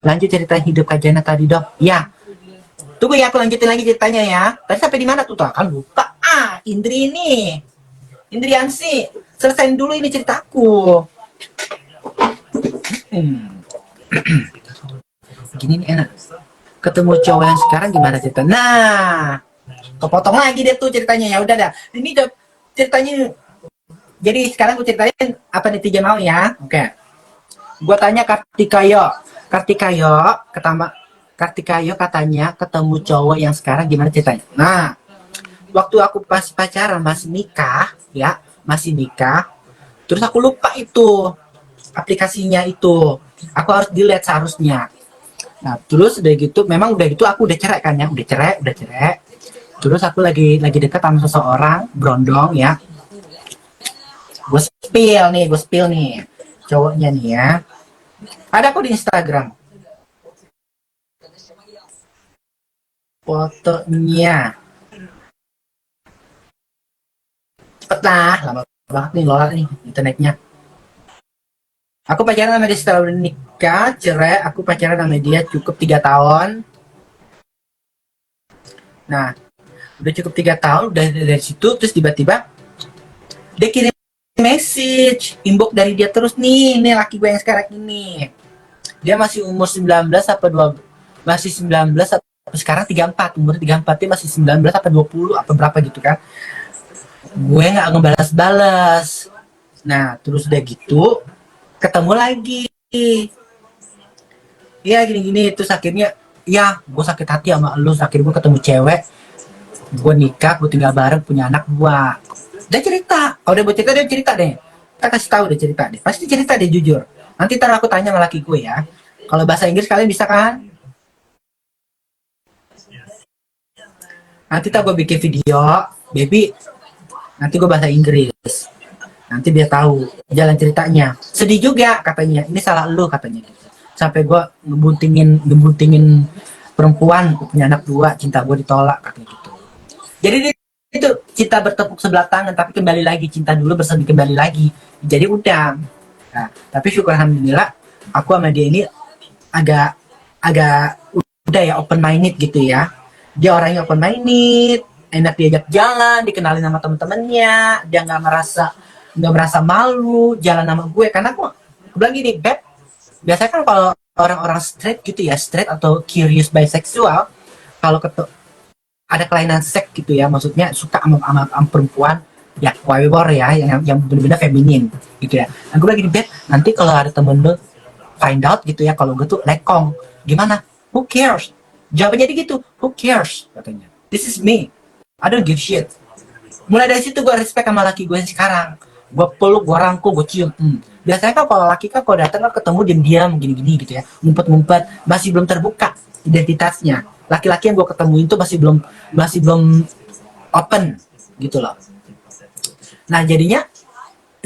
lanjut cerita hidup Kak Jana tadi dong. Ya, tunggu ya, aku lanjutin lagi ceritanya ya. Tadi sampai di mana tuh? Tuh kan lupa. Indri ini. Indriansi, selesain dulu ini ceritaku. Hmm. Gini nih enak. Ketemu cowok yang sekarang gimana cerita? Nah, kepotong lagi deh tuh ceritanya. Ya udah dah. Ini udah ceritanya. Jadi sekarang gue ceritain apa netizen mau ya. Oke. Gue tanya Kartikayo. Kartikayo ketama Kartikayo katanya ketemu cowok yang sekarang gimana ceritanya. Nah, waktu aku pas pacaran masih nikah ya, masih nikah. Terus aku lupa itu aplikasinya itu. Aku harus delete seharusnya. Nah, terus udah gitu, memang udah gitu aku udah cerai kan ya, udah cerai. Terus aku lagi dekat sama seseorang berondong ya. Gue spill nih cowoknya nih ya. Ada aku di Instagram fotonya. Cepet lah, lama banget nih lola nih internetnya. Aku pacaran sama dia setelah udah nikah, cerai. Aku pacaran sama dia cukup 3 tahun. Nah, udah cukup 3 tahun, udah dari situ terus tiba-tiba dia kirim message, inbox dari dia terus nih laki gue yang sekarang ini. Dia masih umur 19 apa 2, masih 19 apa sekarang 34, umur 34 dia masih 19 apa 20 apa berapa gitu kan. Gue nggak ngebalas-balas. Nah, terus udah gitu ketemu lagi. Iya gini-gini terus akhirnya ya gue sakit hati sama lu, akhirnya gue ketemu cewek, gue nikah, gue tinggal bareng, punya anak dua. Dia cerita, kalau dia mau cerita dia cerita deh, kita kasih tahu dia cerita deh, pasti cerita deh jujur. Nanti ntar aku tanya sama laki gue ya, kalau bahasa Inggris kalian bisa kan? Nanti tak gue bikin video, baby, nanti gue bahasa Inggris, nanti dia tahu jalan ceritanya. Sedih juga katanya, ini salah lu katanya gitu. Sampai gue ngebuntingin perempuan, punya anak dua, cinta gue ditolak katanya gitu. Jadi itu cinta bertepuk sebelah tangan, tapi kembali lagi cinta dulu bersemi kembali lagi. Jadi udah. Nah, tapi syukur alhamdulillah aku sama dia ini agak agak udah ya open minded gitu ya. Dia orangnya open minded, enak diajak jalan, dikenalin sama temen-temennya, dia nggak merasa malu jalan sama gue karena aku bilang gini, Beb, biasanya kan kalau orang-orang straight gitu ya, straight atau curious bisexual, kalau ada kelainan seks gitu ya, maksudnya suka sama perempuan ya warrior ya, yang benar-benar feminin gitu ya. Nah, gue lagi di bed, nanti kalau ada temen lu find out gitu ya kalau gue tuh lekong, gimana? Who cares? Jawabannya dia gitu, who cares katanya. This is me, I don't give shit. Mulai dari situ gue respect sama laki gue yang sekarang. Gue peluk, gue rangkul, gue cium. Biasanya kan kalau laki kan kalau datang kan ketemu diam-diam gini-gini gitu ya, ngumpet-ngumpet, masih belum terbuka identitasnya. Laki-laki yang gue ketemuin tuh masih belum open gitu loh. Nah jadinya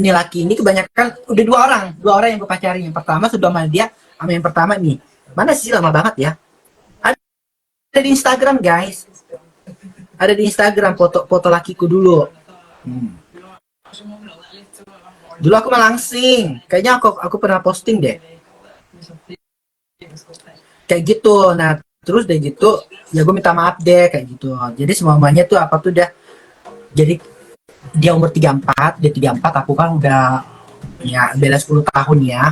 ini laki ini kebanyakan udah dua orang yang gue pacarin. Yang pertama sudah sama dia, sama yang pertama nih, mana sih lama banget ya, ada di Instagram guys, ada di Instagram foto lakiku dulu. Dulu aku melangsing, kayaknya aku pernah posting deh kayak gitu. Nah terus deh gitu ya gue minta maaf deh kayak gitu. Jadi semuanya tuh apa tuh dah, jadi dia umur 34, dia 34, aku kan udah ya beda 10 tahun ya.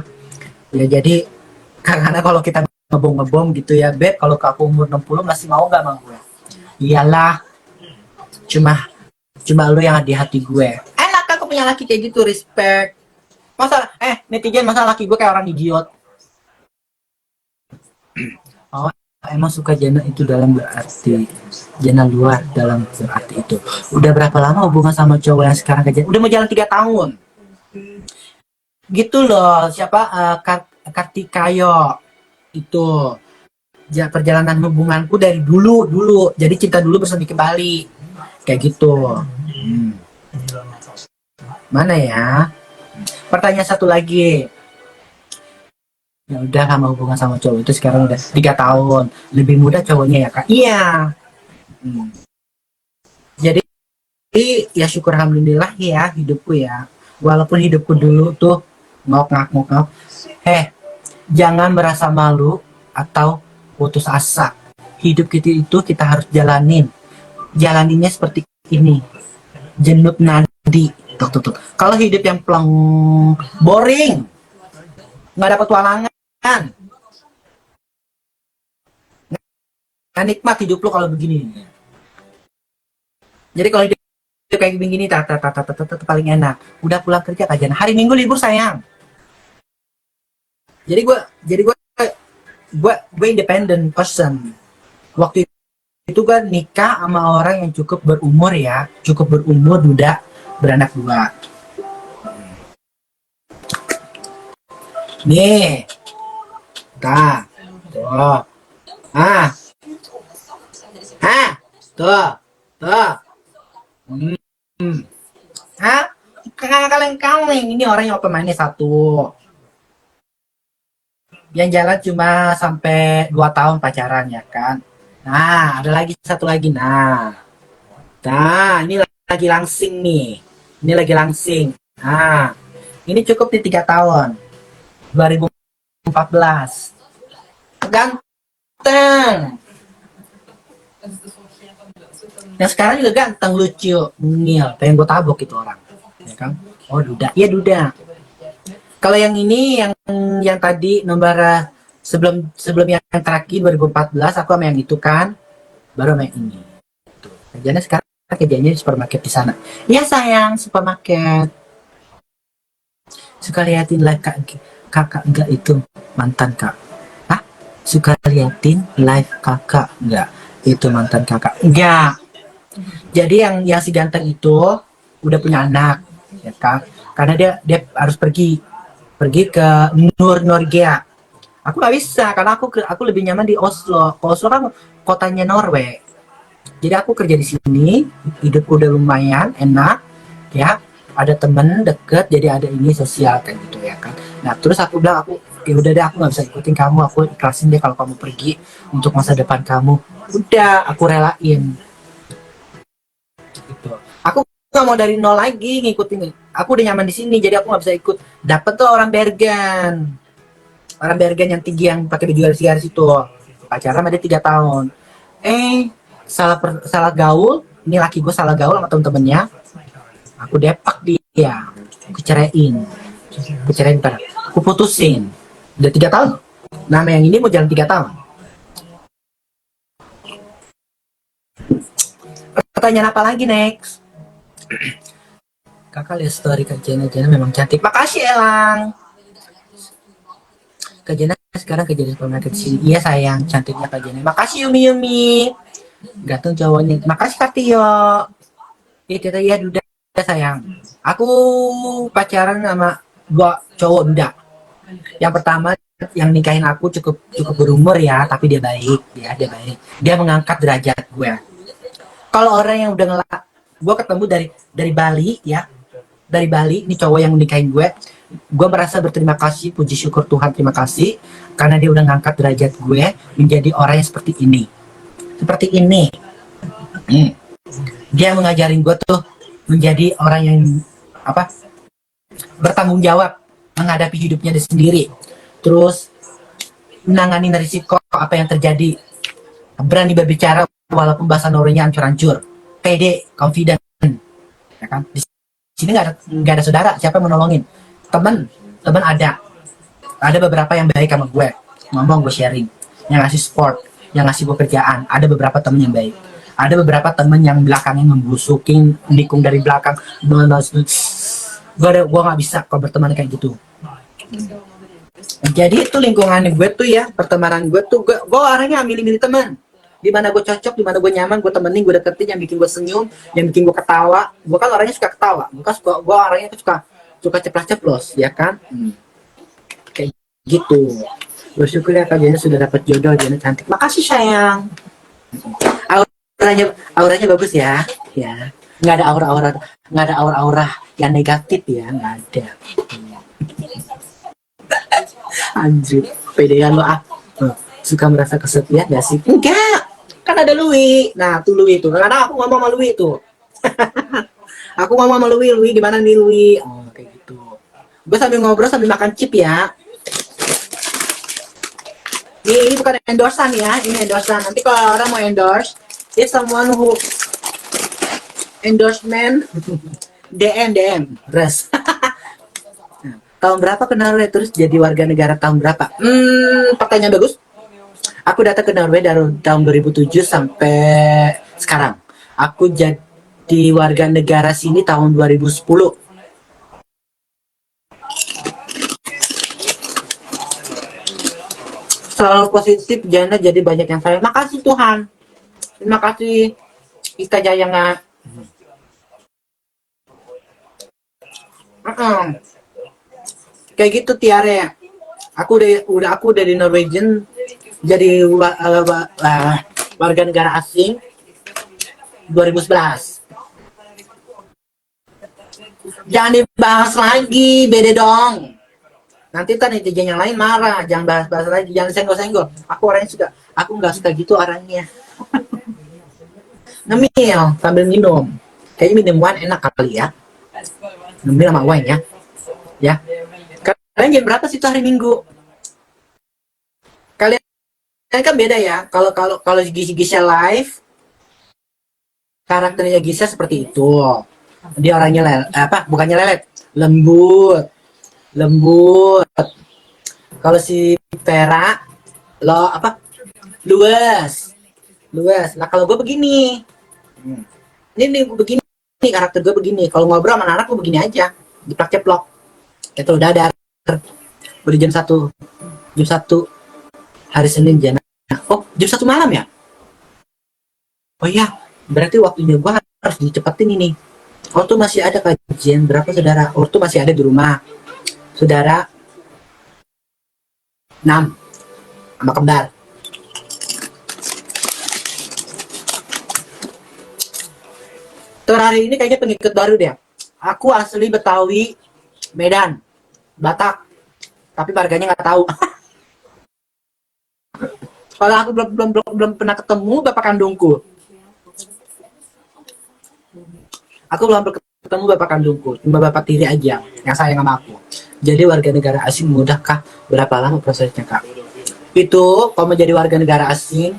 Ya jadi karena kalau kita ngebom gitu ya, Beb, kalau ke aku umur 60 masih mau gak sama gue? Iyalah, cuma cuma lu yang di hati gue. Enak aku punya laki kayak gitu, respect. Masa netizen masa laki gue kayak orang idiot. Oh, emang suka Jana itu dalam berarti Jana luar dalam berarti itu. Udah berapa lama hubungan sama cowok yang sekarang kerja? Udah mau jalan 3 tahun. Gitu loh, siapa Kartikayo itu. Perjalanan hubunganku dari dulu. Jadi cinta dulu bersemi kembali. Kayak gitu. Mana ya? Pertanyaan satu lagi. Ya udah lama hubungan sama cowok itu sekarang udah 3 tahun. Lebih muda cowoknya ya kak? Iya. Jadi ya syukur alhamdulillah ya hidupku ya. Walaupun hidupku dulu tuh ngok ngok. Jangan merasa malu atau putus asa. Hidup kita itu kita harus jalaninnya seperti ini, jenuh nadi. Tuh. Kalau hidup yang plong, boring, nggak ada petualangan, nggak nikmat hidup lo kalau begini. Jadi kalau hidup kayak begini, paling enak. Udah pulang kerja kajian, hari Minggu libur sayang. Jadi gue independent person. Waktu itu kan nikah sama orang yang cukup berumur ya, udah beranak 2. Nih, tuh, tuh, kaleng-kaleng. Ini orang yang pemainnya 1. Yang jalan cuma sampai 2 tahun pacaran ya kan. Nah, ada lagi satu lagi. Nah, ini lagi langsing nih. Ini lagi langsing. Nah, ini cukup di 3 tahun. 2014. Ganteng. Yang sekarang juga ganteng, lucu, mungil. Pengen gue tabok itu orang. Ya kan? Oh, duda. Iya, duda. Kalau yang ini, yang tadi nomor sebelum yang terakhir 2014, aku sama yang itu kan, baru sama yang ini. Kerjanya sekarang di supermarket di sana. Iya sayang, supermarket. Suka liatin live kakak enggak itu mantan kak. Hah? Suka liatin live kakak enggak? Itu mantan kakak. Enggak. Jadi yang si ganteng itu udah punya anak, ya kan? Karena dia harus pergi ke Norwegia. Aku nggak bisa karena aku lebih nyaman di Oslo. Oslo kan kotanya Norway. Jadi aku kerja di sini, hidup udah lumayan enak, ya. Ada temen deket, jadi ada ini sosial kayak gitu ya kan. Nah terus aku bilang ya udah deh, aku nggak bisa ikutin kamu, aku ikhlasin deh kalau kamu pergi untuk masa depan kamu. Udah, aku relain. Gitu. Aku nggak mau dari nol lagi ngikutin. Aku udah nyaman di sini, jadi aku nggak bisa ikut. Dapet tuh orang Bergen yang tinggi yang pakai baju garis-garis itu, pacaran sama dia 3 tahun. Salah gaul. Ini laki gue salah gaul sama temen-temennya. Aku depak dia, aku ceraiin, aku putusin. Udah 3 tahun. Nama yang ini mau jalan 3 tahun. Pertanyaan apa lagi next? Kakak lihat story Kak Jena memang cantik. Makasih Elang. Kak Jena sekarang kerja di supermarket sini. Iya sayang, cantiknya Kak Jena. Makasih Yumi. Ganteng cowoknya. Makasih Kak Tio. Iya duda sayang. Aku pacaran sama 2 cowok duda. Yang pertama yang nikahin aku cukup berumur ya, tapi dia baik. Dia mengangkat derajat gue. Kalau orang yang udah gue ketemu dari Bali ya. Dari Bali, ini cowok yang nikahin gue merasa berterima kasih, puji syukur Tuhan, terima kasih karena dia udah ngangkat derajat gue menjadi orang yang seperti ini. Dia mengajarin gue tuh menjadi orang yang bertanggung jawab menghadapi hidupnya sendiri, terus menangani risiko apa yang terjadi, berani berbicara walaupun bahasa Norwenya hancur-hancur, pede, confident, ya kan? Di sini nggak ada saudara, siapa yang menolongin? Temen ada beberapa yang baik sama gue, ngomong, gue sharing, yang ngasih support, yang ngasih gue kerjaan. Ada beberapa temen yang baik, ada beberapa temen yang belakangnya membusukin, nikung dari belakang. Gue nggak bisa kalau berteman kayak gitu. Jadi itu lingkungan gue tuh ya, pertemanan gue tuh, gue orangnya milih-milih teman. Di mana gue cocok, di mana gue nyaman, gue temenin, gue deketin, yang bikin gue senyum, yang bikin gue ketawa. Gue kan orangnya suka ketawa, gue orangnya suka ceplas-ceplos, ya kan? Kayak gitu. Bersyukur ya Kak Jana sudah dapat jodoh, Jana cantik. Makasih sayang. Auranya bagus ya. Ya. Nggak ada aura yang negatif ya, nggak ada. Anjir, pedean lo suka merasa kesepian gak sih? Enggak, kan ada Louis. Nah tuh Louis tuh, karena aku ngomong sama Louis tuh. Aku ngomong sama Louis gimana nih Louis? Oh kayak gitu. Gue sambil ngobrol sambil makan chip ya. Ini bukan endorsean ya, ini endorsean. Nanti kalau orang mau endorse, if someone who endorsement DM res. Tahun berapa ke Norway terus jadi warga negara tahun berapa? Pertanyaan bagus. Aku datang ke Norway dari tahun 2007 sampai sekarang. Aku jadi warga negara sini tahun 2010. Selalu positif, jana jadi banyak yang sayang. Makasih Tuhan. Terima kasih Ika Jayanga. Kayak gitu Tiare. Aku udah di Norwegian jadi warga negara asing 2011. Jangan dibahas lagi, beda dong. Nanti kan netizen yang lain marah. Jangan bahas-bahas lagi, jangan senggol-senggol. Aku orangnya suka, aku nggak suka gitu orangnya. Ngemil sambil minum. Kayaknya minum wine enak kali ya. Ngemil sama wine ya. Ya. Kalian jam berapa sih itu hari Minggu? Kalian kan beda ya. Kalau Gisha live, karakternya Gisha seperti itu. Dia orangnya bukannya lelet, lembut, lembut. Kalau si Vera, luas, luas. Nah kalau gue begini, ini begini, karakter gue begini. Kalau ngobrol sama anak gue begini aja, diplak ceplok. Itu udah ada. Udah jam 1 hari Senin jam. Oh jam 1 malam ya? Oh iya, berarti waktunya gue harus dicepetin ini. Ortu masih ada kajian berapa saudara? Ortu masih ada di rumah. Saudara 6 sama kembar. Hari ini kayaknya pengikut baru deh. Aku asli Betawi, Medan, Batak. Tapi warganya nggak tahu. Kalau aku belum pernah ketemu bapak kandungku. Aku belum ketemu bapak kandungku, cuma bapak tiri aja yang sayang sama aku. Jadi warga negara asing mudah kah? Berapa lama prosesnya kak? Itu kalau menjadi warga negara asing,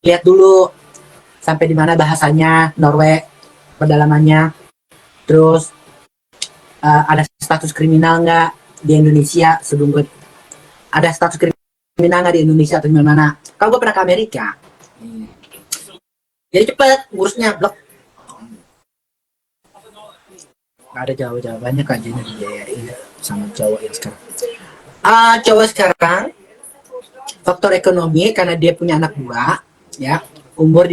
lihat dulu sampai di mana bahasanya, Norway, pedalamannya, terus ada status kriminal nggak di Indonesia sebelum gue ada status kriminal nggak di Indonesia atau di mana? Kalau gue pernah ke Amerika, jadi cepet ngurusnya, blok. Gak ada jawabannya kajiannya dibiayain sama cowok yang sekarang. Cowok sekarang faktor ekonomi karena dia punya anak 2, ya, umur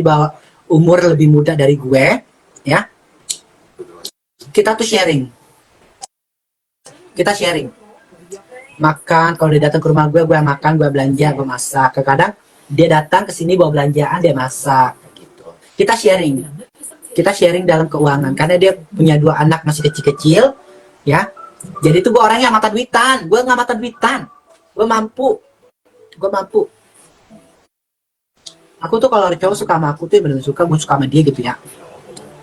lebih muda dari gue, ya. Kita tuh sharing. Kita sharing. Makan, kalau dia datang ke rumah gue makan, gue belanja, gue masak. Kadang dia datang ke sini bawa belanjaan, dia masak gitu. Kita sharing. Kita sharing dalam keuangan karena dia punya 2 anak masih kecil-kecil, ya. Jadi itu gue orangnya mata duitan, gue nggak mata duitan, gue mampu. Aku tuh kalau cowok suka sama aku tuh bener suka, gue suka sama dia gitu ya.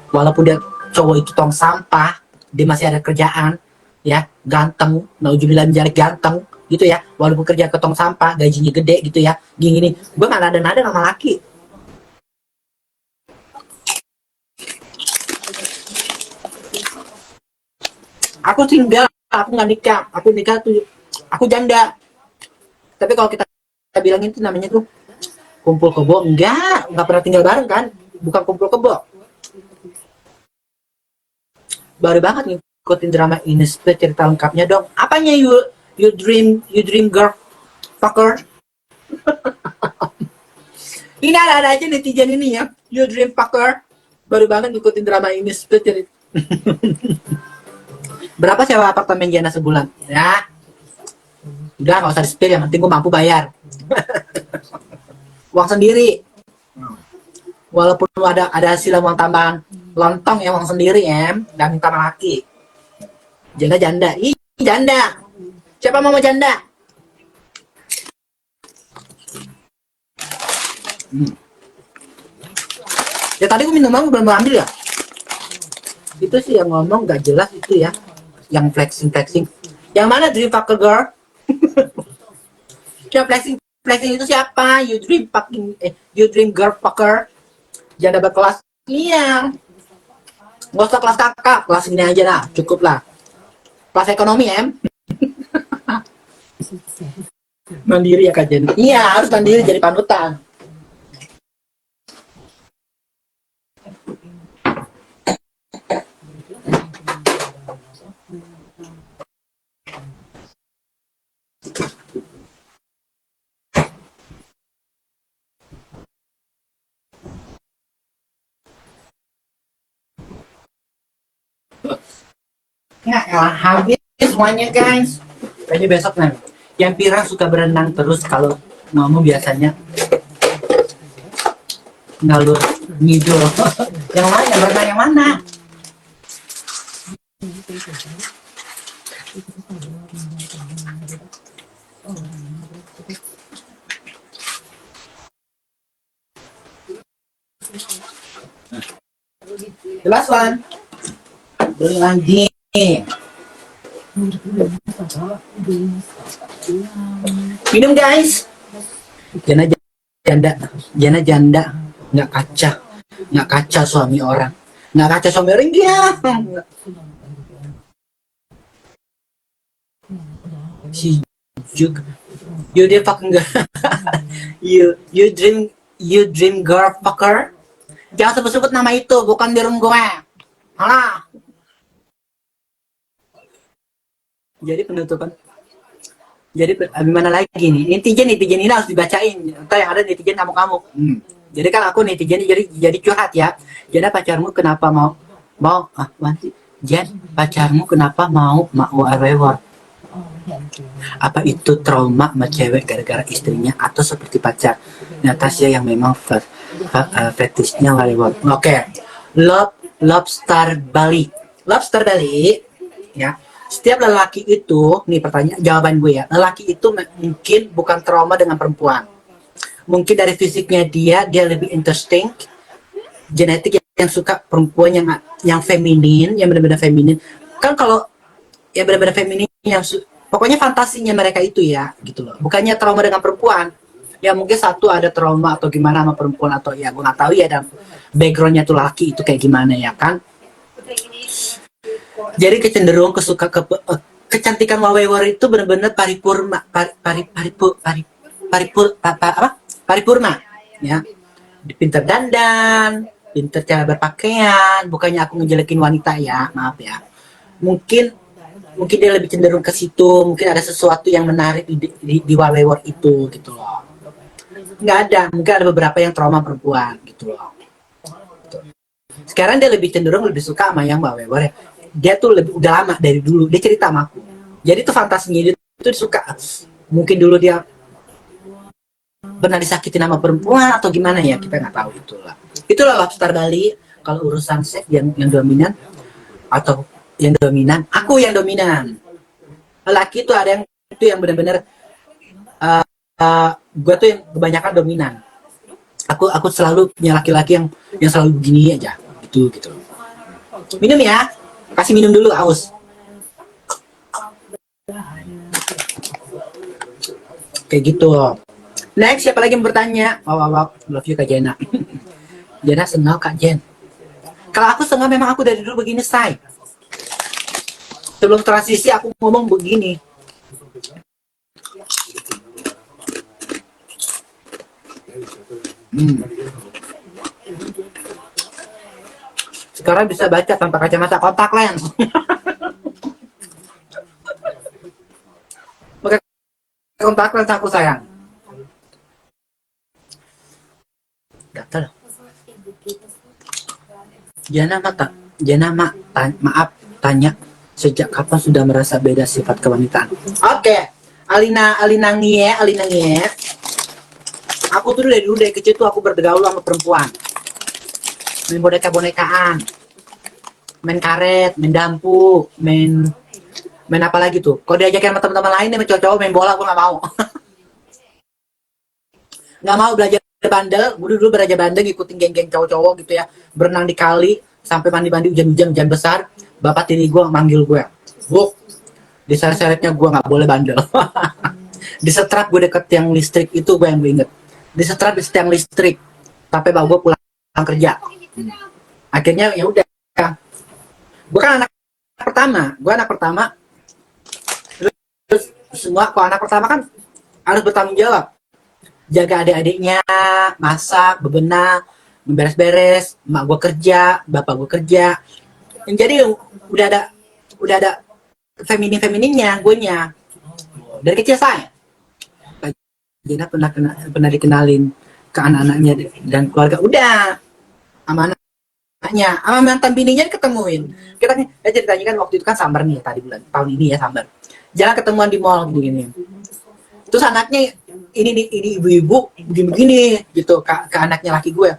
Walaupun dia cowok itu tong sampah, dia masih ada kerjaan, ya, ganteng, nauzubillah min dzalik, ganteng gitu ya. Walaupun kerja ke tong sampah, gajinya gede gitu ya, gini, gue nggak ada sama laki. Aku single, aku nggak nikah, aku nikah tuh, aku janda. Tapi kalau kita bilangin itu namanya tuh kumpul kebo, nggak pernah tinggal bareng kan, bukan kumpul kebo. Baru banget ngikutin drama ini, cerita lengkapnya dong. Apanya you dream girl fucker? Ini ada aja netizen ini ya, you dream fucker. Baru banget ngikutin drama ini, cerita. Berapa sewa apartemen Jana sebulan? Ya, udah nggak usah di-spill, yang penting gue mampu bayar. Uang sendiri. Walaupun ada hasil uang tambahan lontong ya, uang sendiri dan minta sama laki. Janda. Ih, janda. Siapa mau janda? Ya tadi gue minum belum ambil ya. Itu sih yang ngomong gak jelas itu ya. Yang flexing. Yang mana dream fucker girl? Ya flexing, flexing itu siapa? You dream fucking, you dream girl fucker. Jangan dapat kelas. Iya. Nggak usah kelas kakak, kelas ini aja lah, cukup lah. Kelas ekonomi em. Mandiri ya Kak Jen. Iya, harus mandiri jadi panutan. Ya elah, habis semuanya guys. Kayaknya besok nih. Yang pirang suka berenang terus kalau ngomong biasanya ngalur ngidul. Yang mana? Yang berenang yang mana? The last one. Berlanjut. Minum guys. Jana janda, Jana janda, nggak kaca suami orang, nggak kaca suami orang dia. Si Juk, you dia fucking girl, you dream girl fucker. Jangan sebut-sebut nama itu, bukan di room gue. Alah. Jadi penutupan. Jadi gimana lagi nih? Netizen ini harus dibacain. Entah yang ada netizen kamu. Jadi kan aku netizen jadi curhat ya. Jadi pacarmu kenapa mau nanti Jen, pacarmu kenapa mau reward? Apa itu trauma sama cewek gara-gara istrinya atau seperti pacar Natasha yang memang fetishnya reward? Oke. Lobster Bali ya. Setiap lelaki itu, nih pertanyaan jawaban gue ya, lelaki itu mungkin bukan trauma dengan perempuan. Mungkin dari fisiknya dia lebih interesting, genetik yang suka perempuan yang feminin, yang benar-benar feminin. Kan kalau yang benar-benar feminin yang pokoknya fantasinya mereka itu ya, gitu loh. Bukannya trauma dengan perempuan. Ya mungkin satu ada trauma atau gimana sama perempuan atau ya gue nggak tahu ya, dan backgroundnya tuh laki itu kayak gimana ya kan. Jadi kecenderungan kecantikan wawewar itu benar-benar paripurna ya. Pinter dandan, pinter cara berpakaian. Bukannya aku ngejelekin wanita ya, maaf ya. Mungkin dia lebih cenderung ke situ. Mungkin ada sesuatu yang menarik di wawewar itu gitu loh. Nggak ada, mungkin ada beberapa yang trauma perempuan gitu loh. Sekarang dia lebih cenderung lebih suka sama yang wawewar ya. Dia tuh udah lama dari dulu dia cerita sama aku, jadi tuh fantasinya dia tuh suka, mungkin dulu dia pernah disakitin sama perempuan atau gimana ya, kita nggak tahu. Itulah lobster Bali. Kalau urusan seks yang dominan atau yang dominan, aku yang dominan. Laki tuh ada yang itu yang benar-benar gue tuh yang kebanyakan dominan. Aku selalu punya laki-laki yang selalu begini aja gitu. Minum ya. Kasih minum dulu, aus. Kayak gitu. Next, siapa lagi yang bertanya? Wow, love you Kak Jena. Jena sengal Kak Jen. Kalau aku sengal memang aku dari dulu begini, say. Sebelum transisi aku ngomong begini. Sekarang bisa baca tanpa kacamata, kontak lens. Pakai kontak lens aku sayang. Gatel. Maaf tanya, sejak kapan sudah merasa beda sifat kewanitaan? Oke. Alina Ngie. Aku tuh dari kecil tuh aku bergaul sama perempuan. Main boneka-bonekaan, main karet, main dampu, main apa lagi tuh. Kalau diajakin sama teman-teman lain nih cowok-cowok main bola, gue nggak mau. Nggak mau belajar bandel. Gue dulu belajar bandel, ngikutin geng-geng cowok-cowok gitu ya, berenang di kali sampai mandi hujan besar. Bapak tiri gue manggil gue, Buk, di seret-seretnya gue nggak boleh bandel. Disetrap gue deket yang listrik itu, gue yang gue inget. Disetrap di tiang listrik sampai bawa gue pulang kerja. Akhirnya ya udah, gue kan anak pertama, terus semua kalau anak pertama kan harus bertanggung jawab, jaga adik-adiknya, masak, bebenah, beres-beres, emak gue kerja, bapak gue kerja. Jadi udah ada femininnya, gue nya dari kecil. Saya Jena pernah dikenalin ke anak-anaknya dan keluarga, udah sama anaknya, sama mantan bininya ketemuin. Kita ceritanya kan waktu itu kan sambar nih, tadi bulan tahun ini ya sambar, jalan ketemuan di mall gini. Terus anaknya ini ibu-ibu begini gitu ke anaknya laki gue.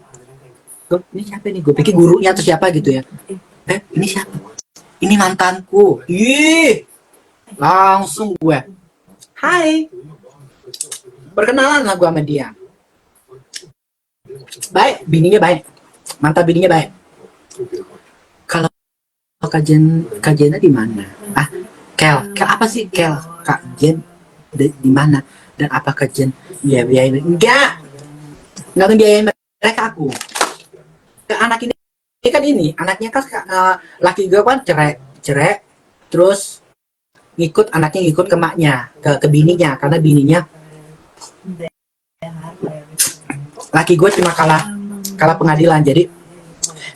Ini siapa nih? Gue pikir gurunya atau siapa gitu ya. Ini siapa? Ini mantanku. Ih, langsung gue, hai, berkenalan lah gue sama dia. Baik, bininya baik, mantan bininya baik. Kalau kajiannya di mana? Kel apa sih Kel? Kak Jen di mana? Dan apa kajian biayain? Enggak ngebiayain mereka aku. Ke anak ini kan anaknya kan laki gue kan cerai, terus anaknya ngikut ke maknya, ke bininya, karena bininya laki gue cuma kalah pengadilan, jadi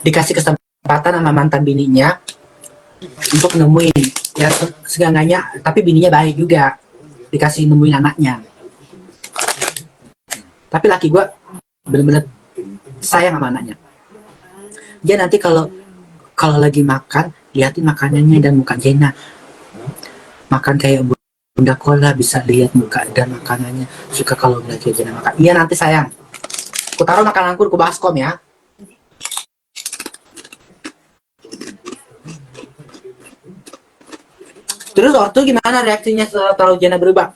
dikasih kesempatan sama mantan bininya untuk nemuin ya segalanya, tapi bininya baik juga, dikasih nemuin anaknya. Tapi laki gue bener-bener sayang sama anaknya. Dia nanti kalau lagi makan, liatin makanannya dan muka Jena. Makan kayak Bunda Kola, bisa lihat muka dan makanannya. Suka kalau ngeliat Jena makan. Iya nanti sayang, aku taruh makananku ke baskom ya. Terus ortu gimana reaksinya setelah tahu Jena berubah?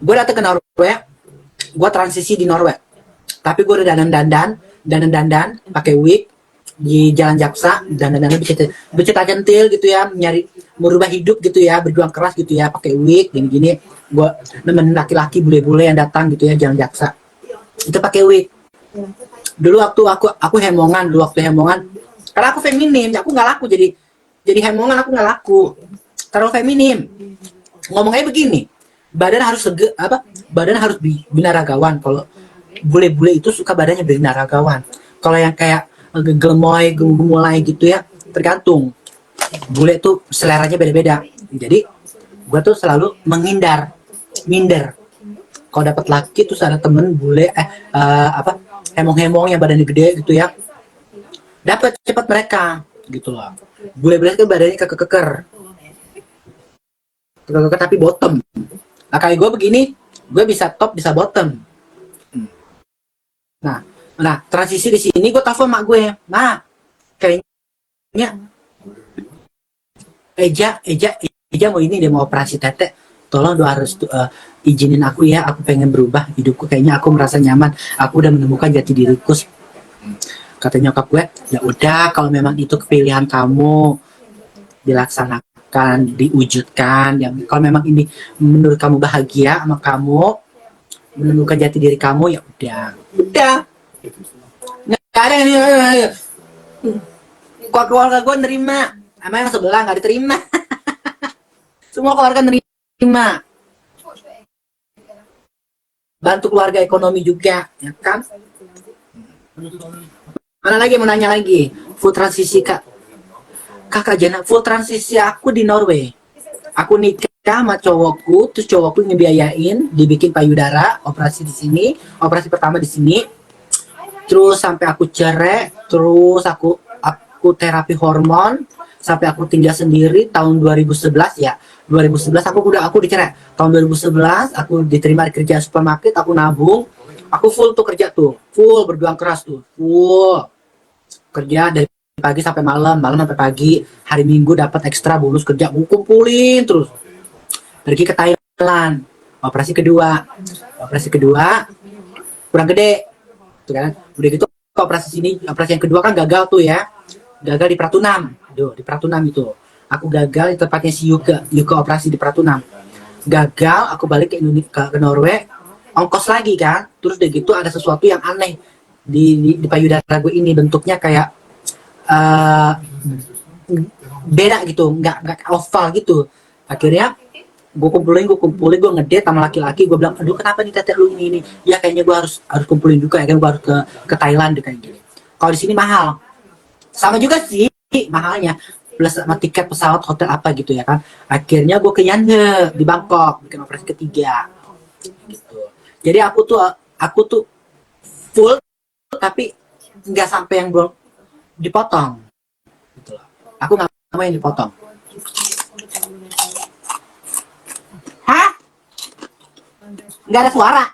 Gue datang ke Norway, gue transisi di Norway, tapi gue udah dandan pakai wig di Jalan Jaksa, dandan bercita centil gitu ya, merubah hidup gitu ya, berjuang keras gitu ya, pakai wig gini. Gue nemenin laki-laki bule-bule yang datang gitu ya Jalan Jaksa, itu pakai wig. Dulu waktu aku hemongan, karena aku feminim, aku nggak laku jadi hemongan, aku nggak laku, terlalu feminim. Ngomongnya begini, badan harus binaragawan. Kalau bule-bule itu suka badannya binaragawan. Kalau yang kayak gemoy, gemulai gitu ya, tergantung. Bule tuh seleranya beda-beda. Jadi gue tuh selalu minder. Kalau dapat laki tuh ada temen bule hemong-hemong yang badannya gede gitu ya, dapat cepat mereka gitu loh. Bule-bule kan badannya keker tapi bottom. Nah, kayak gue begini, gue bisa top bisa bottom. Nah transisi di sini gue telepon mak gue, kayaknya Eja mau ini, dia mau operasi tete, tolong doa harus izinin aku ya, aku pengen berubah hidupku, kayaknya aku merasa nyaman, aku udah menemukan jati diriku. Kata nyokap gue, ya udah kalau memang itu pilihan kamu, dilaksanakan, diwujudkan. Yang kalau memang ini menurut kamu bahagia sama kamu, menemukan jati diri kamu, ya udah. Nggak ada ini. Keluarga gue nerima, sama yang sebelah nggak diterima. Semua keluarga nerima, bantu keluarga ekonomi juga, ya kan? Mana lagi mau nanya lagi? Full transisi kakak Jena, full transisi aku di Norway. Aku nikah sama cowokku, terus cowokku ngebiayain, dibikin payudara, operasi di sini, operasi pertama di sini. Terus sampai aku cerai, terus aku terapi hormon, sampai aku tinggal sendiri tahun 2011 ya. 2011 aku dicerai. Tahun 2011 aku diterima kerja supermarket, aku nabung, aku full tuh kerja tuh, full berjuang keras tuh, full kerja dari pagi sampai malam sampai pagi. Hari Minggu dapat ekstra bonus kerja, aku kumpulin terus. Pergi ke Thailand, operasi kedua kurang gede, tuh kan. Udah gitu operasi yang kedua kan gagal tuh ya, gagal di Pratunam, di Pratunam itu. aku gagal di tempatnya si Yuka, operasi di Pratunam. Gagal, aku balik ke Indonesia, ke Norway, ongkos lagi kan. Terus udah gitu ada sesuatu yang aneh di payudara gue ini, bentuknya kayak eh, beda gitu, nggak oval gitu. Akhirnya gue kumpulin gue ngedate sama laki-laki, gue bilang aduh kenapa nih tete lu ini ya, kayaknya gue harus harus kumpulin juga ya kan, gue harus ke Thailand deh kayak gini. Kalau di sini mahal, sama juga sih mahalnya, plus sama tiket pesawat, hotel apa gitu ya kan. Akhirnya gue ke Yanhe di Bangkok bikin operasi ketiga gitu. Jadi aku tuh full, tapi nggak sampai yang belum dipotong gitu loh. Aku nggak mau yang dipotong. Hah, nggak ada suara,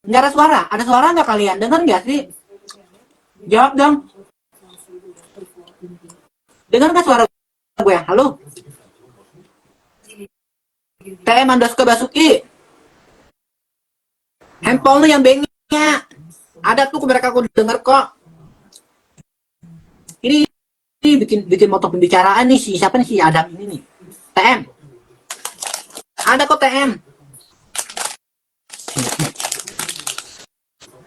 nggak ada suara. Ada suara nggak kalian, dengar nggak sih? Jawab dong, dengar nggak suara gue? Halo, TM Andoska Basuki, handphone lu yang bengnya. Ada tuh mereka, aku denger kok. Ini bikin bikin motor pembicaraan nih, si siapa nih, si Adam ini nih. TM. Ada kok TM.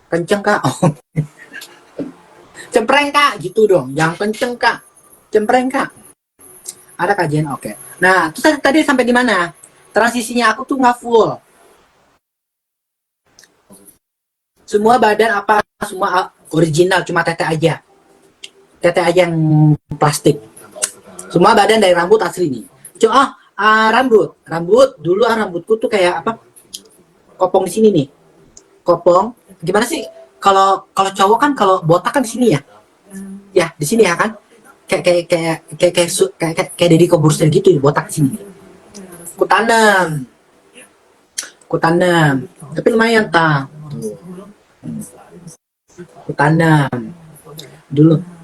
Kenceng kak. Oh. Cempreng kak, gitu dong. Yang kenceng kak. Cempreng kak. Ada kajian, oke. Nah, terus tadi sampai di mana? Transisinya aku tuh nggak full. Semua badan apa, semua original, cuma tete aja. Tete aja yang plastik. Semua badan dari rambut asli nih. Cuma rambut dulu rambutku tuh kayak apa? Kopong di sini nih. Kopong. Gimana sih? Kalau kalau cowok kan kalau botak kan di sini ya. Ya, di sini ya kan. Kayak Deddy Kobuser gitu, botak di sini. Ku tanam. Ku tanam. Tapi lumayan ta. Ku tanam. Dulu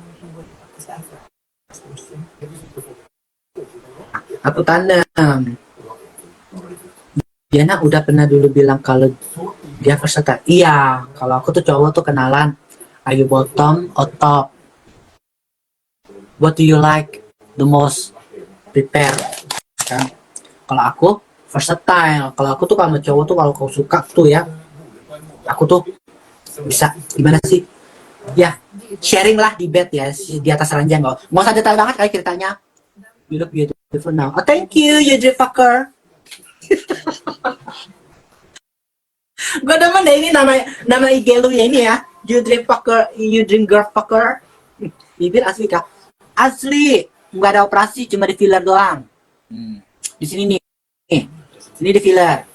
aku tanam. Diana udah pernah dulu bilang kalau dia versatile. Iya, kalau aku tuh cowok tuh kenalan. Are you bottom or top? What do you like the most? Prepare. Kan? Kalau aku versatile. Kalau aku tuh kalau cowok tuh kalau kau suka tuh ya, aku tuh bisa gimana sih? Ya, sharing lah di bed ya, di atas ranjang. Nggak usah detail banget kayak ceritanya. You look beautiful now. Oh, thank you, you fucker. Gue demen deh ini nama IG lu ya ini ya. You drink fucker, you drink girl fucker. Bibir asli kak. Asli, nggak ada operasi, cuma di filler doang. Di sini nih, ini di filler.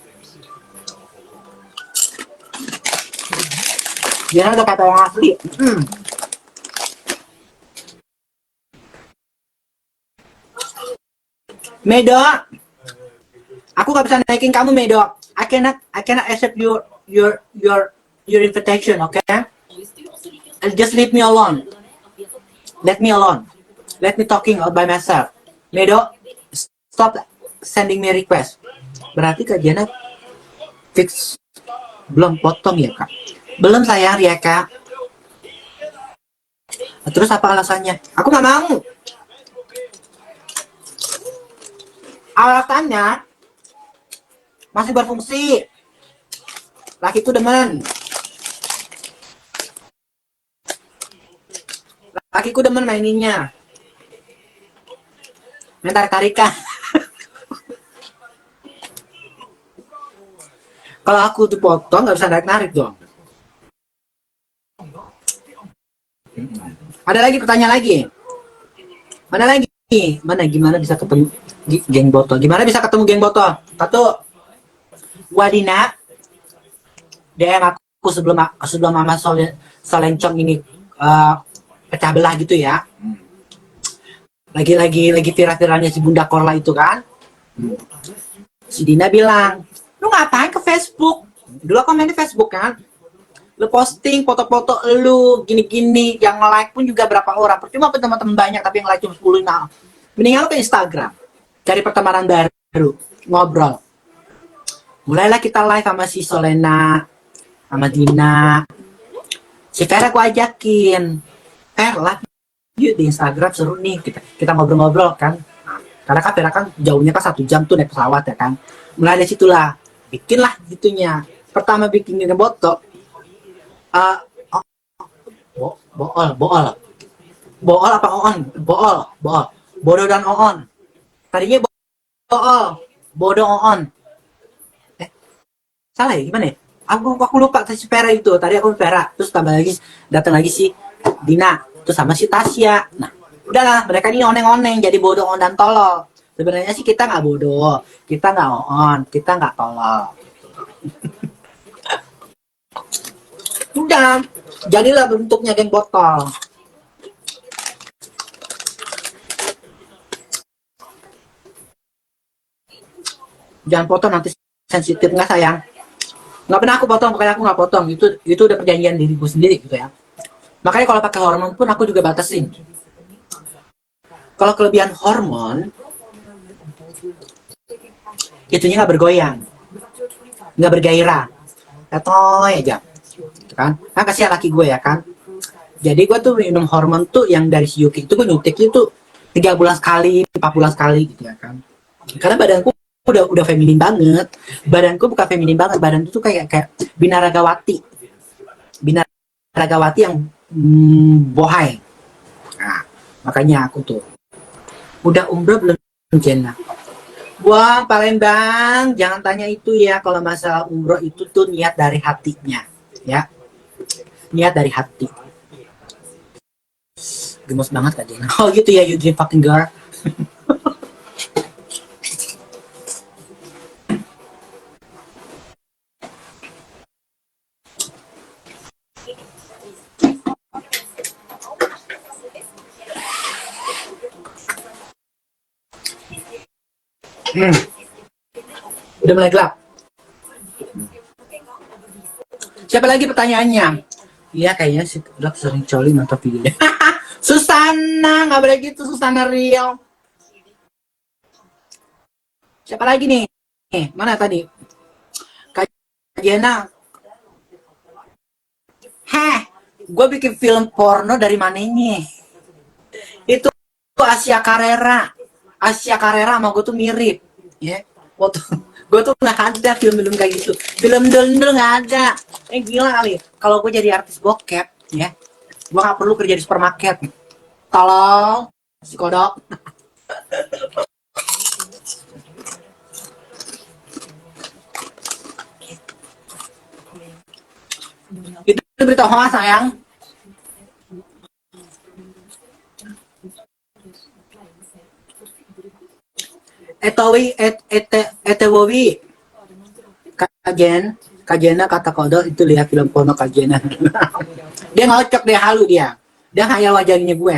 Dia udah kata orang asli. Medo, aku gak bisa naikin kamu Medo. I cannot accept your invitation, okay? Just leave me alone. Let me alone. Let me talking all by myself. Medo, stop sending me request. Berarti Kak Diana fix belum potong ya Kak? Belum sayang ya Kak. Terus apa alasannya? Aku nggak mau. Alasannya masih berfungsi. Lakiku demen. Lakiku demen maininnya. Main tarik-tarikan. Kalau aku dipotong nggak bisa narik-narik dong. Ada lagi pertanyaan lagi. Mana lagi? Mana gimana bisa ketemu geng botol? Gimana bisa ketemu geng botol? Satu, Wadina DM aku sebelum Mama Solencong ini pecah belah gitu ya. Lagi viral-viralnya si Bunda Korla itu kan. Si Dina bilang, lu ngapain ke Facebook? Dulu aku main di Facebook kan. Lu posting foto-foto lu gini-gini, yang like pun juga berapa orang. Percuma teman-teman banyak tapi yang like cuma 10. Nah, mendingan lu ke Instagram, cari pertemanan baru, ngobrol. Mulailah kita live sama si Solena, sama Dina. Si Vera gue ajakin, live yuk di Instagram, seru nih, kita ngobrol-ngobrol kan. Nah, karena kan Vera kan jauhnya kan 1 jam tuh naik pesawat ya kan. Mulai dari situlah bikinlah gitunya. Pertama bikin botok, uh, bool bool apa oon, bool bodoh dan oon. Tadinya bool bodoh oon, salah ya gimana ya, aku lupa si Vera itu. Tadi aku Vera, terus tambah lagi datang lagi si Dina, terus sama si Tasya. Nah udahlah, mereka ini oneng-oneng jadi bodoh on dan tolol. Sebenarnya sih kita nggak bodoh, kita nggak on, kita nggak tolol. Udah jadilah bentuknya geng botol. Jangan potong, nanti sensitif nggak sayang. Nggak pernah aku potong, pokoknya aku nggak potong. Itu udah perjanjian diriku sendiri gitu ya. Makanya kalau pakai hormon pun aku juga batasin. Kalau kelebihan hormon, itunya nggak bergoyang, nggak bergairah, katoy aja, gitu kan? Kan kasihan laki gue ya kan. Jadi gue tuh minum hormon tuh yang dari si Yuki itu, gue nyuntik itu 3 bulan sekali, 4 bulan sekali gitu ya kan. Karena badanku udah feminin banget. Badanku bukan feminin banget, badan itu tuh kayak binaragawati. Binaragawati yang bohai. Nah, makanya aku tuh udah umroh belum Jenna? Wah, Palembang, jangan tanya itu ya. Kalau masalah umroh itu tuh niat dari hatinya, ya. Niat dari hati. Gemes banget Kak Jenna. Oh gitu ya, you dream fucking girl. Udah mulai gelap. Siapa lagi pertanyaannya? Iya kayaknya sih udah sering coli nonton videonya. Susana, nggak boleh gitu, Susana Rio. Siapa lagi nih? Mana tadi? Kak Jena. Heh, gue bikin film porno dari mananya? Itu Asia Carrera. Asia Carrera sama gue tuh mirip. Ya, waktu gue tuh nggak ada film-film kayak gitu. Film dulu nggak ada. Gila kali. Kalau gue jadi artis bokep, ya, gue nggak perlu kerja di supermarket. Tolong, si kodok. Itu berita hoax sayang. Etewowi Kajena kata kodok itu lihat film porno Kajena. Dia ngocok, dia halu, dia hayal wajahnya gue.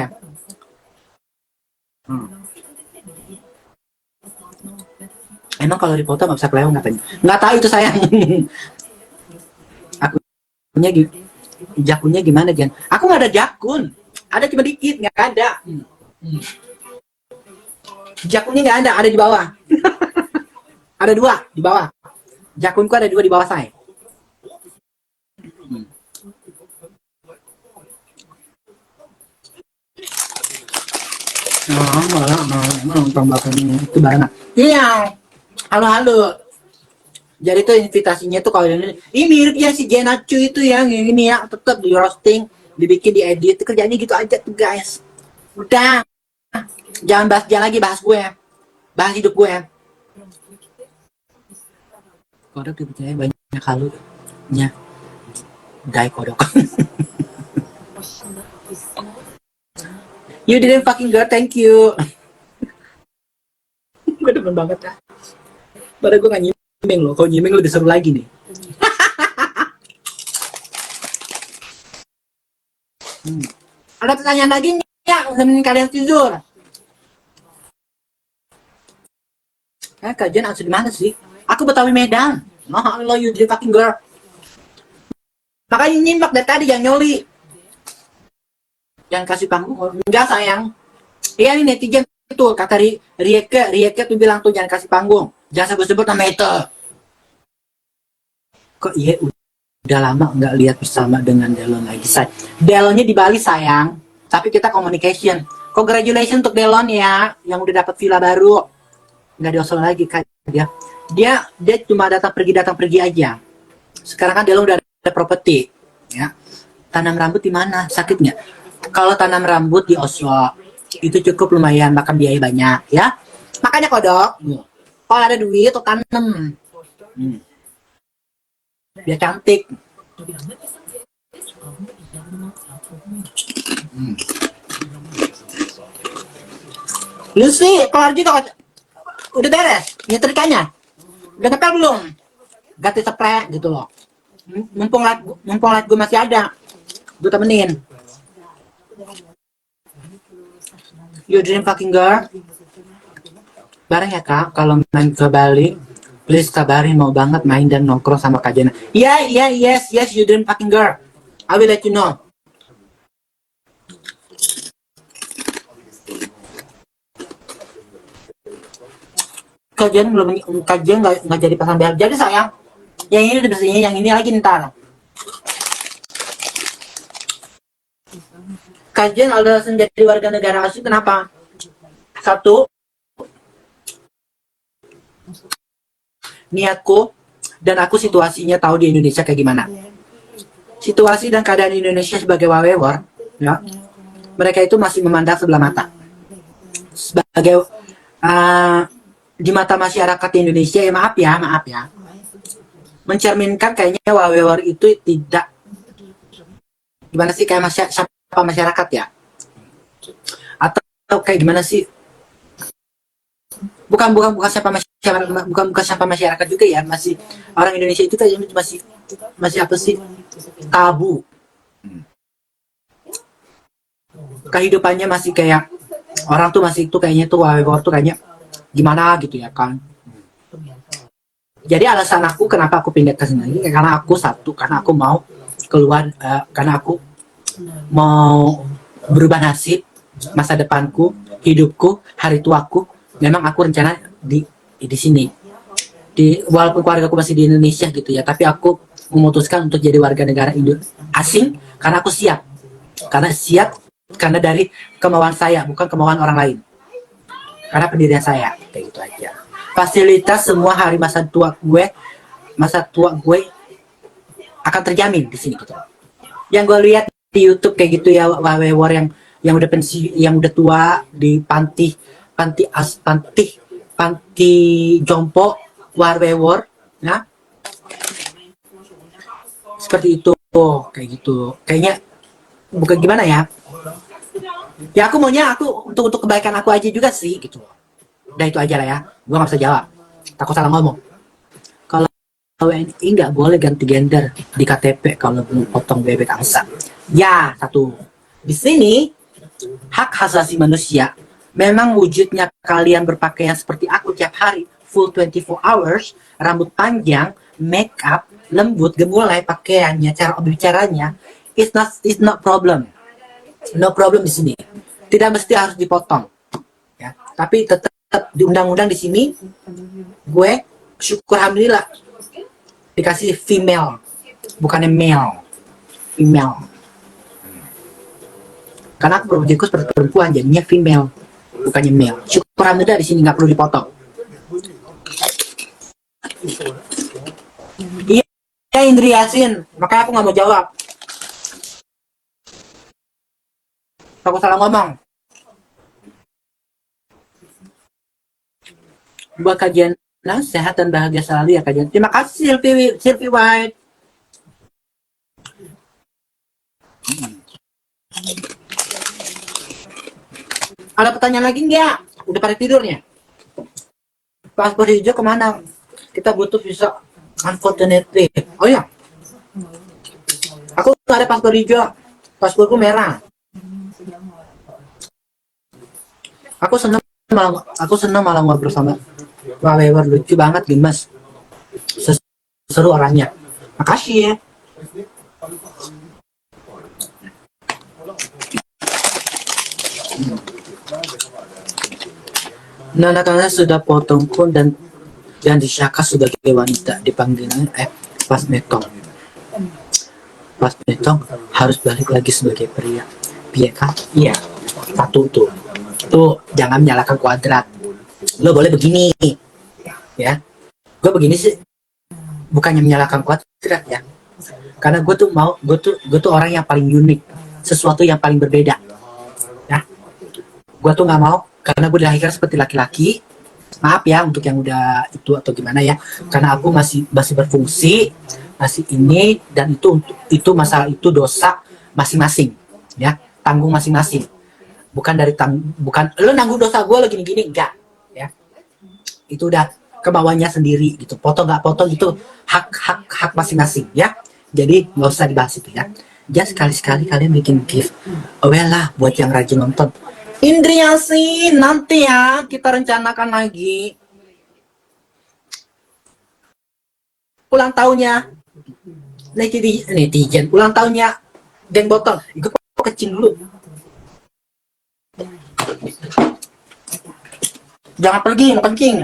Emang kalau dipoto nggak bisa kelewat katanya? Nggak tahu itu sayang. Akunya jakunnya gimana Jan? Aku nggak ada jakun, ada cuma dikit, nggak ada. Jakunnya nggak ada di bawah. Ada 2 di bawah. Jakunku ada 2 di bawah saya. Itu barang. Iya. Halo. Jadi tuh invitasinya tuh kalau ini mirip ya si Jenacu itu yang ini ya, tetap di roasting, dibikin, diedit, kerjanya gitu aja tuh guys. Udah. Jangan bahas dia lagi, bahas gue. Bahas hidup gue. Kodok dipercaya banyak halunya. Dai kodok. You didn't fucking girl, thank you. Gue demen banget ya. Padahal gue gak nyimeng loh. Kalau nyimeng lebih seru lagi nih. Ada pertanyaan lagi nih ya, nemenin kalian tidur. Kajian asli di mana sih? Aku Betawi Medan. Nah, lo you didn't fucking girl. Makanya nyimak dari tadi, jangan nyoli. Jangan kasih panggung. Enggak sayang. Iya nih netizen tuh kata Rieke tuh bilang tuh jangan kasih panggung, jangan sebut-sebut nama itu. Kok iya udah lama nggak lihat bersama dengan Delon lagi, say. Delonnya di Bali sayang, Tapi kita communication. Congratulations untuk Delon ya, yang udah dapat villa baru. Nggak di Oslo lagi kan dia. Dia cuma datang pergi aja. Sekarang kan Delon udah ada properti, ya. Tanam rambut di mana? Sakit nggak? Kalau tanam rambut di Oslo itu cukup lumayan, makan biaya banyak, ya. Makanya kodok, kalau ada duit tuh tanam. Biar cantik. Lucy, kelar juga. Udah beres nyetrikanya? Udah nempel belum? Ganti spray gitu loh. Mumpung light gue masih ada, gue temenin. You dream fucking girl. Bareng ya kak, kalau main ke Bali, please kabarin, mau banget main dan nongkrong sama Kak Jana. Yes, you dream fucking girl. I will let you know. Kajian nggak jadi pasang behel. Jadi sayang, yang ini udah bersihnya, yang ini lagi ntar. Kajian alasan jadi warga negara asing kenapa? Satu, niatku dan aku situasinya tahu di Indonesia kayak gimana. Situasi dan keadaan Indonesia sebagai wawewor, ya, mereka itu masih memandang sebelah mata. Sebagai di mata masyarakat Indonesia, ya maaf ya, mencerminkan kayaknya wawewor itu tidak gimana sih, kayak masyarakat ya, atau kayak gimana sih, bukan siapa masyarakat juga ya, masih orang Indonesia itu kayaknya masih apa sih, tabu, kehidupannya masih kayak orang tuh masih itu kayaknya tuh wawewor tuh kayaknya gimana gitu ya kan. Jadi alasan aku kenapa aku pindah ke sini lagi, karena aku mau keluar, karena aku mau berubah nasib, masa depanku, hidupku, hari tuaku. Memang aku rencana di sini. Walaupun keluarga aku masih di Indonesia gitu ya, tapi aku memutuskan untuk jadi warga negara asing karena aku siap. Karena dari kemauan saya, bukan kemauan orang lain. Karena pendirian saya, kayak gitu aja. Fasilitas semua hari masa tua gue akan terjamin di sini gitu. Yang gue lihat di YouTube kayak gitu ya, wawewor yang udah pensi, yang udah tua di panti jompo wawewor, ya. Seperti itu, kayak gitu. Kayaknya bukan gimana ya? Ya aku maunya untuk kebaikan aku aja juga sih gitu. Udah itu aja lah ya. Gua nggak bisa jawab. Takut salah ngomong. Kalau WNI nggak boleh ganti gender di KTP kalau belum potong bebek angsa. Ya, satu. Di sini hak asasi manusia. Memang wujudnya kalian berpakaian seperti aku tiap hari, full 24 hours, rambut panjang, make up, lembut, gemulai pakaiannya, cara bicaranya, it's not problem. No problem di sini. Tidak mesti harus dipotong. Ya, tapi tetap di undang-undang di sini gue syukur alhamdulillah dikasih female, bukannya male. Female. Karena aku berwujudku seperti perempuan, jadinya female, bukannya male. Syukur alhamdulillah di sini nggak perlu dipotong. Iya, Indri Yasin, makanya aku nggak mau jawab. Aku salah ngomong. Buat kajian sehat dan bahagia selalu ya kajian. Terima kasih Sylvie White. Ada pertanyaan lagi nggak? Udah pada tidurnya? Paspor hijau kemana? Kita butuh visa unfortunately. Oh ya, aku nggak ada paspor hijau. Pasporku merah. Aku senang malah ngobrol sama wawewor, lucu banget Dimas, seru orangnya. Makasih ya. Nana Tana sudah potong pun dan disyakat sebagai wanita, dipanggilnya pas metong harus balik lagi sebagai pria. Iya kan? Iya. Satu tuh jangan menyalakan kuadrat. Lo boleh begini, ya. Gue begini sih bukannya menyalakan kuadrat ya. Karena gue tuh orang yang paling unik, sesuatu yang paling berbeda. Ya, gue tuh nggak mau karena gue dilahirkan seperti laki-laki. Maaf ya untuk yang udah itu atau gimana ya. Karena aku masih masih berfungsi, masih ini dan itu masalah itu dosa masing-masing, ya tanggung masing-masing. Bukan lo nanggung dosa gue lo gini-gini enggak, ya itu udah kebawahnya sendiri gitu. Potong nggak potong itu hak masing-masing ya. Jadi nggak usah dibahas itu ya. Just sekali-sekali kalian bikin gift aware lah buat yang rajin nonton. Indriasi nanti ya kita rencanakan lagi ulang tahunnya netizen ulang tahunnya geng botol. Ikut kecil dulu. Jangan pergi, nggak penting.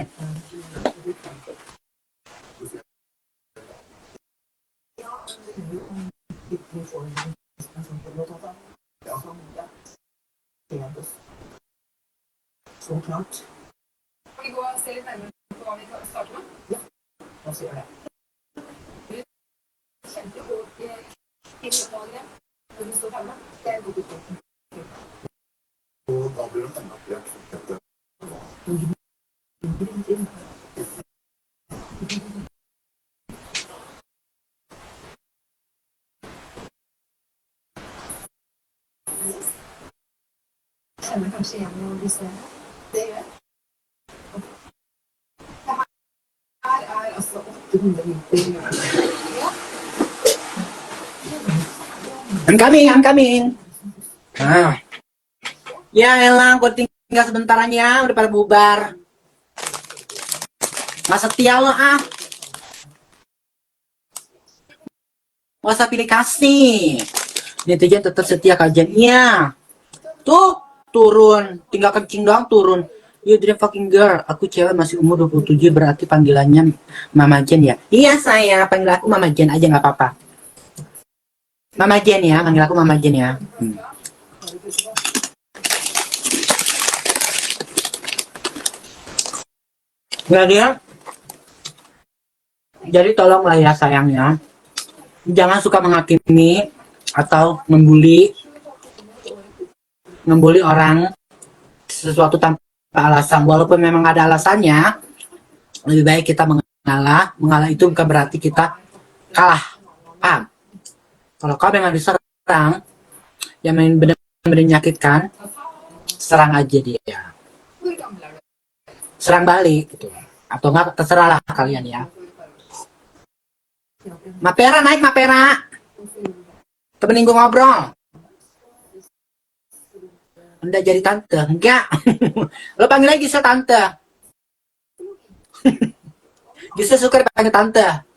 Känner kanske igen mig om du säger det. Det här är alltså 890. I'm coming. Ah. Ya elah, gue tinggal sebentarannya, udah pada bubar. Nggak setia lo ah. Nggak usah pilih kasih. Netizen tetap setia kajiannya. Tuh, turun. Tinggal kencing doang turun. You dream fucking girl. Aku cewek masih umur 27 berarti panggilannya Mama Jen ya? Iya saya, panggil aku Mama Jen aja nggak apa-apa. Mama Jen ya, panggil aku Mama Jen ya. Nggak dia. Jadi tolonglah ya sayangnya. Jangan suka menghakimi atau membuli orang sesuatu tanpa alasan. Walaupun memang ada alasannya, lebih baik kita mengalah. Mengalah itu bukan berarti kita kalah. Paham? Kalau kau memang diserang, yang benar-benar menyakitkan, serang aja dia. Serang balik gitu. Atau enggak terserahlah kalian ya. Mapera naik Mapera. Temenin gue ngobrol. Anda jadi tante? Enggak. Lo panggil lagi Gisel tante. Gisel suka dipanggil tante.